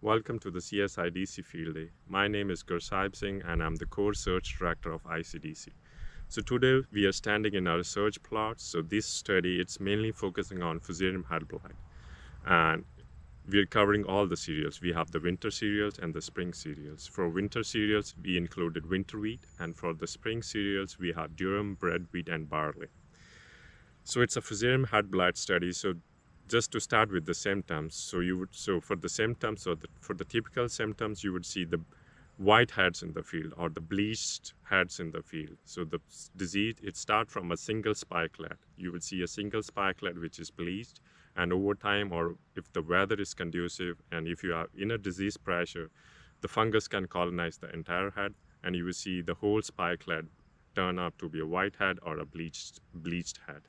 Welcome to the ICDC Field Day. My name is Gursahib Singh and I'm the Core Search Director of ICDC. So today we are standing in our research plots. So this study, it's mainly focusing on Fusarium head blight. And we're covering all the cereals. We have the winter cereals and the spring cereals. For winter cereals, we included winter wheat. And for the spring cereals, we have durum, bread wheat, and barley. So it's a Fusarium head blight study. So just to start with the symptoms, for the symptoms, for the typical symptoms, you would see the white heads in the field or the bleached heads in the field. So the disease, it starts from a single spikelet. You would see a single spikelet which is bleached, and over time, or if the weather is conducive and if you are in a disease pressure, the fungus can colonize the entire head, and you will see the whole spikelet turn out to be a white head or a bleached head.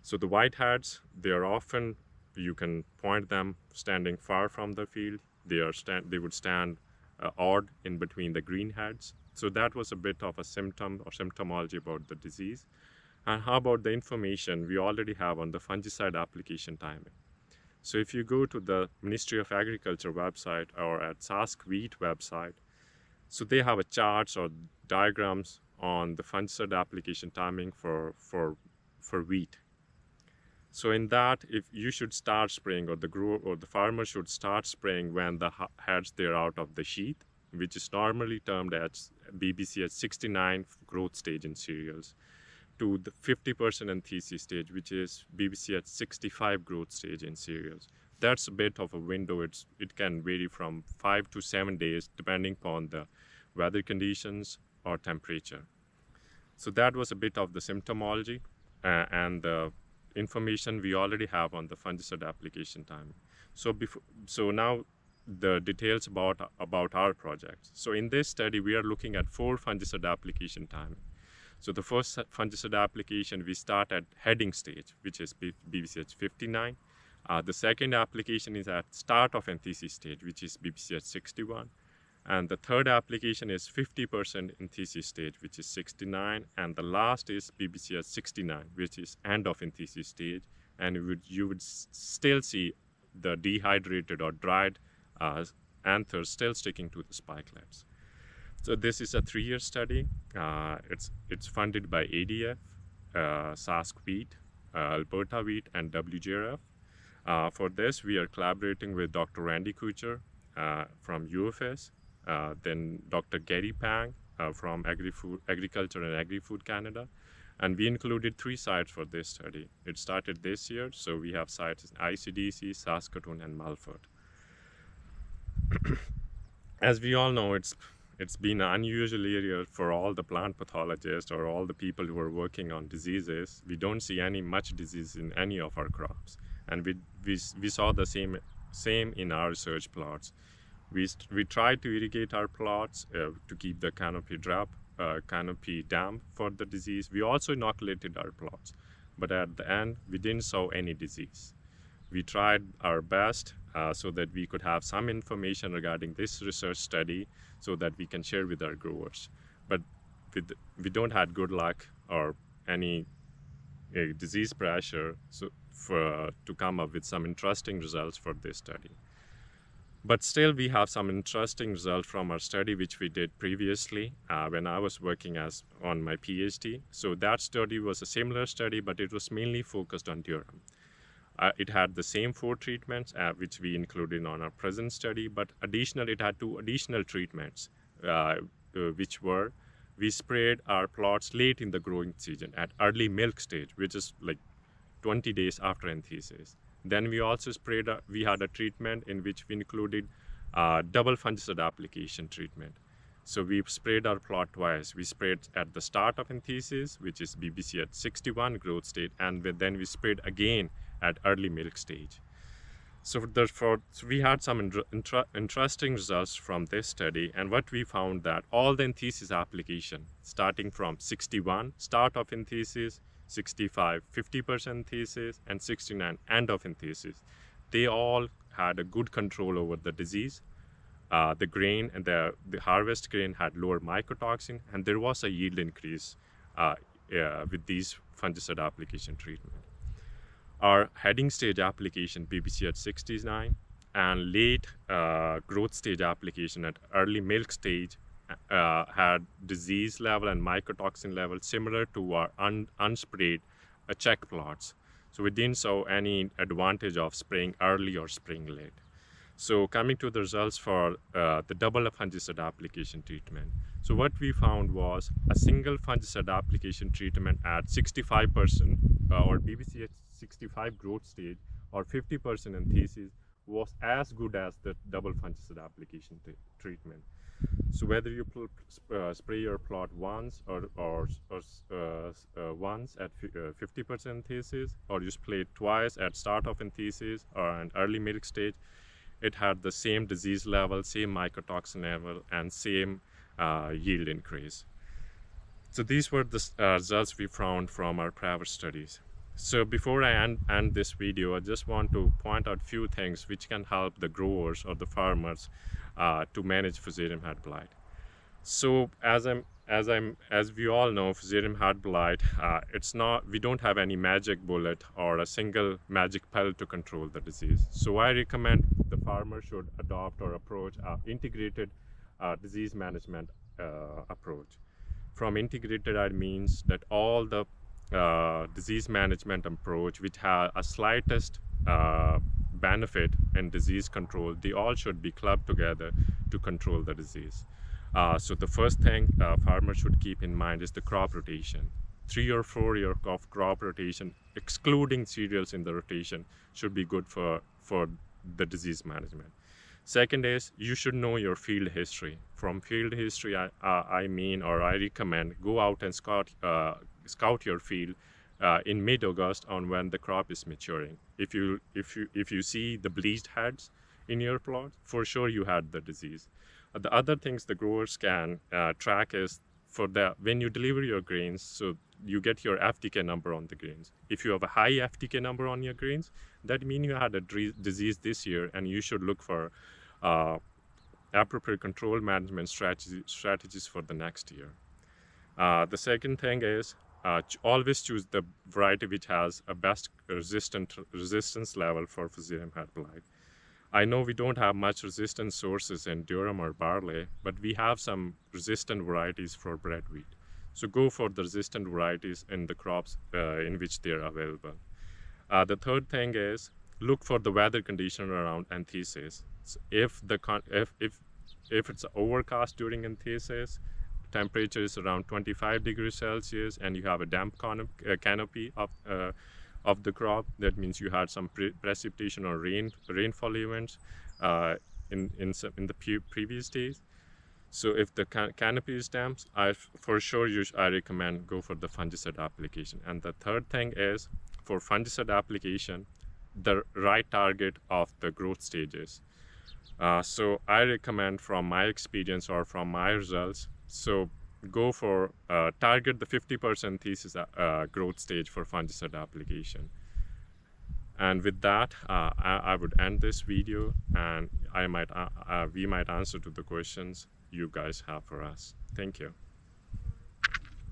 So the white heads, they are often, you can point them standing far from the field. They would stand odd in between the green heads. So that was a bit of a symptom or symptomology about the disease. And how about the information we already have on the fungicide application timing? So if you go to the Ministry of Agriculture website or at Sask Wheat website, so they have a charts or diagrams on the fungicide application timing for wheat. So in that, if you should start spraying, or the grower or the farmer should start spraying when the heads they're out of the sheath, which is normally termed as BBC at 69 growth stage in cereals, to the 50% anthesis stage, which is BBC at 65 growth stage in cereals. That's a bit of a window. It can vary from 5 to 7 days depending upon the weather conditions or temperature. So that was a bit of the symptomology and the information we already have on the fungicide application timing. So now the details about our project. So in this study, we are looking at 4 fungicide application timing. So the first fungicide application, we start at heading stage, which is BBCH 59. The second application is at start of anthesis stage, which is BBCH 61. And the third application is 50% anthesis stage, which is 69. And the last is BBC 69, which is end of anthesis stage. And you would still see the dehydrated or dried anthers still sticking to the spikelets. So this is a 3-year study. It's funded by ADF, Sask Wheat, Alberta Wheat, and WJRF. For this, we are collaborating with Dr. Randy Kuchar from UFS. Then Dr. Gary Pang from Agriculture and Agri-Food Canada. And we included 3 sites for this study. It started this year, so we have sites in ICDC, Saskatoon, and Melfort. As we all know, it's been an unusual area for all the plant pathologists or all the people who are working on diseases. We don't see much disease in any of our crops. And we saw the same in our research plots. We tried to irrigate our plots to keep the canopy damp for the disease. We also inoculated our plots, but at the end, we didn't saw any disease. We tried our best so that we could have some information regarding this research study so that we can share with our growers. But we don't have good luck or any disease pressure to come up with some interesting results for this study. But still, we have some interesting results from our study, which we did previously when I was working on my PhD. So that study was a similar study, but it was mainly focused on durum. It had the same 4 treatments, which we included on our present study, but it had 2 additional treatments, which were, we sprayed our plots late in the growing season at early milk stage, which is like 20 days after anthesis. Then we also we had a treatment in which we included double fungicide application treatment. So we sprayed our plot twice. We sprayed at the start of anthesis, which is BBC at 61 growth state, and then we sprayed again at early milk stage. So we had some interesting results from this study, and what we found that all the anthesis application, starting from 61, start of anthesis, 65, 50% thesis, and 69, end of anthesis, they all had a good control over the disease. The grain and the harvest grain had lower mycotoxin, and there was a yield increase with these fungicide application treatment. Our heading stage application, BBC at 69, and late growth stage application at early milk stage had disease level and mycotoxin level similar to our unsprayed check plots. So we didn't saw any advantage of spraying early or spraying late. So coming to the results for the double fungicide application treatment. So what we found was a single fungicide application treatment at 65% or BBC at 65 growth stage or 50% in thesis was as good as the double fungicide application treatment. So whether you spray your plot once or once at 50% thesis, or you spray it twice at start of thesis or an early milk stage, it had the same disease level, same mycotoxin level, and same yield increase. So these were the results we found from our prior studies. So before I end this video, I just want to point out few things which can help the growers or the farmers to manage Fusarium head blight. So as we all know, Fusarium head blight, we don't have any magic bullet or a single magic pill to control the disease. So I recommend the farmer should adopt or approach integrated disease management approach. From integrated, I means that all the disease management approach which have a slightest benefit in disease control, they all should be clubbed together to control the disease. So the first thing farmers should keep in mind is the crop rotation. 3 or 4 year of crop rotation, excluding cereals in the rotation, should be good for the disease management. Second is you should know your field history. From field history, I recommend go out and scout your field in mid-August on when the crop is maturing. If you see the bleached heads in your plot, for sure you had the disease. The other things the growers can track is when you deliver your grains, so you get your FTK number on the grains. If you have a high FTK number on your grains, that means you had a disease this year, and you should look for appropriate control management strategies for the next year. The second thing is always choose the variety which has a best resistance level for Fusarium head blight. I know we don't have much resistant sources in durum or barley, but we have some resistant varieties for bread wheat. So go for the resistant varieties in the crops in which they are available. The third thing is look for the weather condition around anthesis. So if it's overcast during anthesis, temperature is around 25 degrees Celsius, and you have a damp canopy of the crop, that means you had some precipitation or rainfall events in the previous days. So if the canopy is damp, I recommend go for the fungicide application. And the third thing is for fungicide application, the right target of the growth stages. So I recommend from my experience or from my results, so go for target the 50% thesis growth stage for fungicide application. And with that, I would end this video, and we might answer to the questions you guys have for us. Thank you.